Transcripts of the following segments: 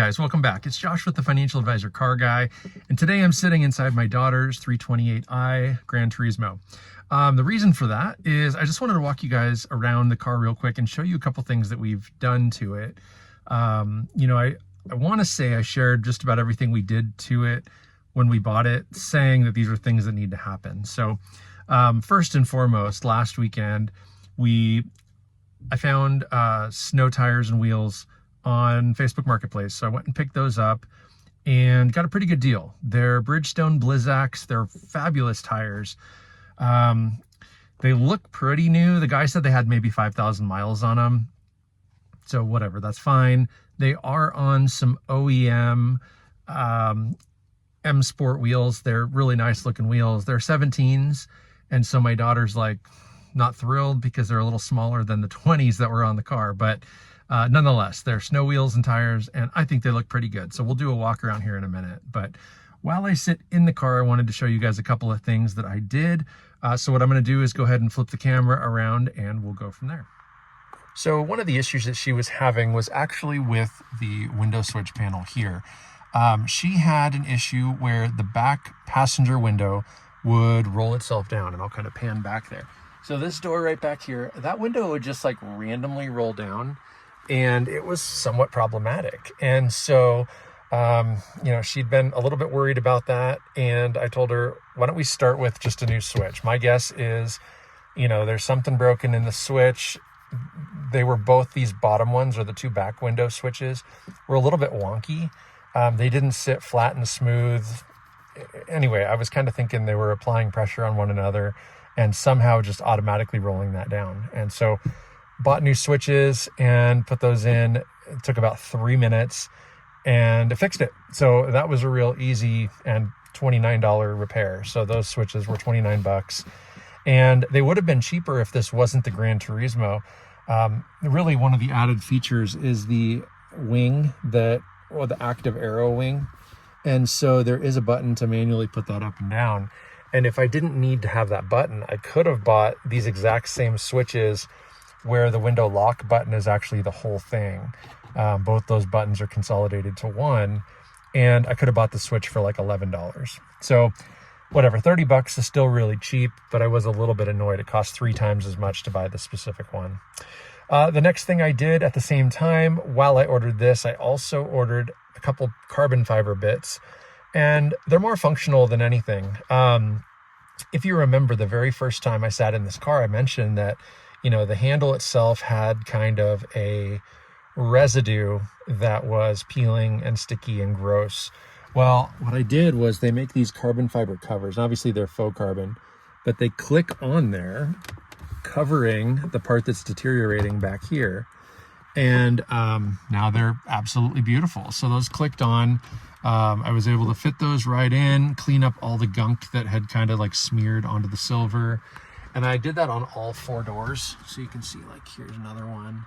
guys, welcome back. It's Josh with the Financial Advisor Car Guy, and today I'm sitting inside my daughter's 328i Gran Turismo. The reason for that is I just wanted to walk you guys around the car real quick and show you a couple things that we've done to it. I want to say I shared just about everything we did to it when we bought it, saying that these are things that need to happen. So first and foremost, last weekend, I found snow tires and wheels on Facebook Marketplace. So I went and picked those up and got a pretty good deal. They're Bridgestone Blizzaks. They're fabulous tires. They look pretty new. The guy said they had maybe 5,000 miles on them. So whatever, that's fine. They are on some OEM M Sport wheels. They're really nice looking wheels. They're 17s. And so my daughter's like not thrilled because they're a little smaller than the 20s that were on the car. But nonetheless, they're snow wheels and tires, and I think they look pretty good. So we'll do a walk around here in a minute. But while I sit in the car, I wanted to show you guys a couple of things that I did. So what I'm going to do is go ahead and flip the camera around and we'll go from there. So one of the issues that she was having was actually with the window switch panel here. She had an issue where the back passenger window would roll itself down, and I'll kind of pan back there. So this door right back here, that window would just like randomly roll down, and it was somewhat problematic. And so, she'd been a little bit worried about that. And I told her, why don't we start with just a new switch? My guess is, there's something broken in the switch. They were both, these bottom ones, or the two back window switches, were a little bit wonky. They didn't sit flat and smooth. Anyway, I was kind of thinking they were applying pressure on one another and somehow just automatically rolling that down. And so bought new switches and put those in. It took about 3 minutes and it fixed it. So that was a real easy and $29 repair. So those switches were 29 bucks. And they would have been cheaper if this wasn't the Gran Turismo. Really, one of the added features is the wing, the active arrow wing. And so there is a button to manually put that up and down. And if I didn't need to have that button, I could have bought these exact same switches where the window lock button is actually the whole thing. Both those buttons are consolidated to one, and I could have bought the switch for like $11. So whatever, 30 bucks is still really cheap, but I was a little bit annoyed. It cost 3 times as much to buy the specific one. The next thing I did at the same time, while I ordered this, I also ordered a couple carbon fiber bits, and they're more functional than anything. If you remember the very first time I sat in this car, I mentioned that, the handle itself had kind of a residue that was peeling and sticky and gross. Well, what I did was they make these carbon fiber covers. Obviously they're faux carbon, but they click on there, covering the part that's deteriorating back here. And now they're absolutely beautiful. So those clicked on. I was able to fit those right in, clean up all the gunk that had kind of like smeared onto the silver. And I did that on all 4 doors. So you can see, like, here's another one.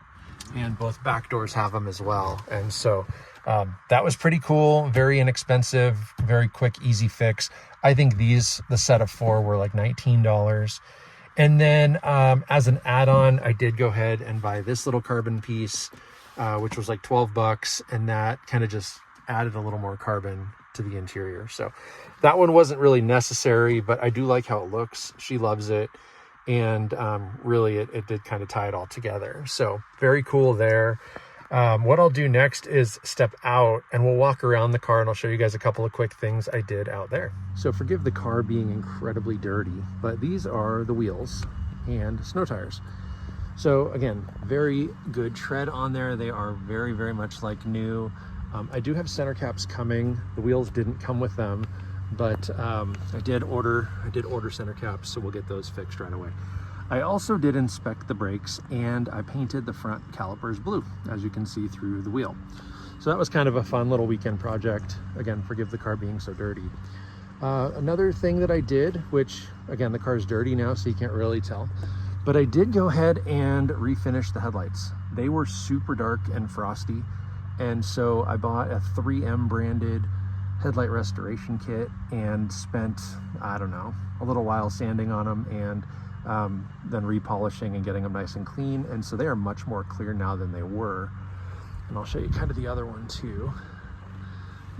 And both back doors have them as well. And so that was pretty cool, very inexpensive, very quick, easy fix. I think the set of 4 were like $19. And then as an add-on, I did go ahead and buy this little carbon piece, which was like 12 bucks. And that kind of just added a little more carbon to the interior. So that one wasn't really necessary, but I do like how it looks. She loves it. And really, it did kind of tie it all together. So very cool there. What I'll do next is step out and we'll walk around the car and I'll show you guys a couple of quick things I did out there. So forgive the car being incredibly dirty, but these are the wheels and snow tires. So again, very good tread on there. They are very, very much like new. I do have center caps coming. The wheels didn't come with them, but I did order center caps, so we'll get those fixed right away. I also did inspect the brakes and I painted the front calipers blue, as you can see through the wheel. So that was kind of a fun little weekend project. Again, forgive the car being so dirty. Another thing that I did, which again, the car's dirty now, so you can't really tell, but I did go ahead and refinish the headlights. They were super dark and frosty. And so I bought a 3M branded headlight restoration kit and spent, I don't know, a little while sanding on them and then repolishing and getting them nice and clean. And so they are much more clear now than they were. And I'll show you kind of the other one too.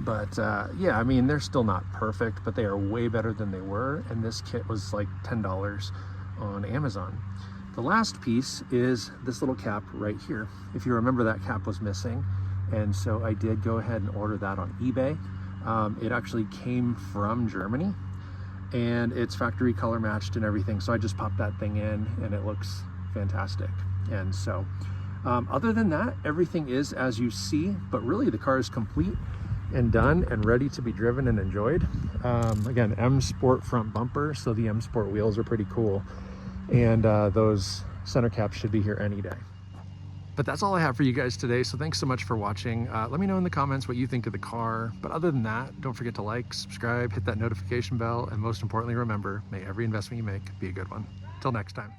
But yeah, I mean, they're still not perfect, but they are way better than they were. And this kit was like $10 on Amazon. The last piece is this little cap right here. If you remember, that cap was missing. And so I did go ahead and order that on eBay. It actually came from Germany, and it's factory color matched and everything. So I just popped that thing in and it looks fantastic. And so other than that, everything is as you see, but really the car is complete and done and ready to be driven and enjoyed. Again, M Sport front bumper, so the M Sport wheels are pretty cool. And those center caps should be here any day. But that's all I have for you guys today, so thanks so much for watching. Let me know in the comments what you think of the car. But other than that, don't forget to like, subscribe, hit that notification bell, and most importantly, remember, may every investment you make be a good one. Till next time.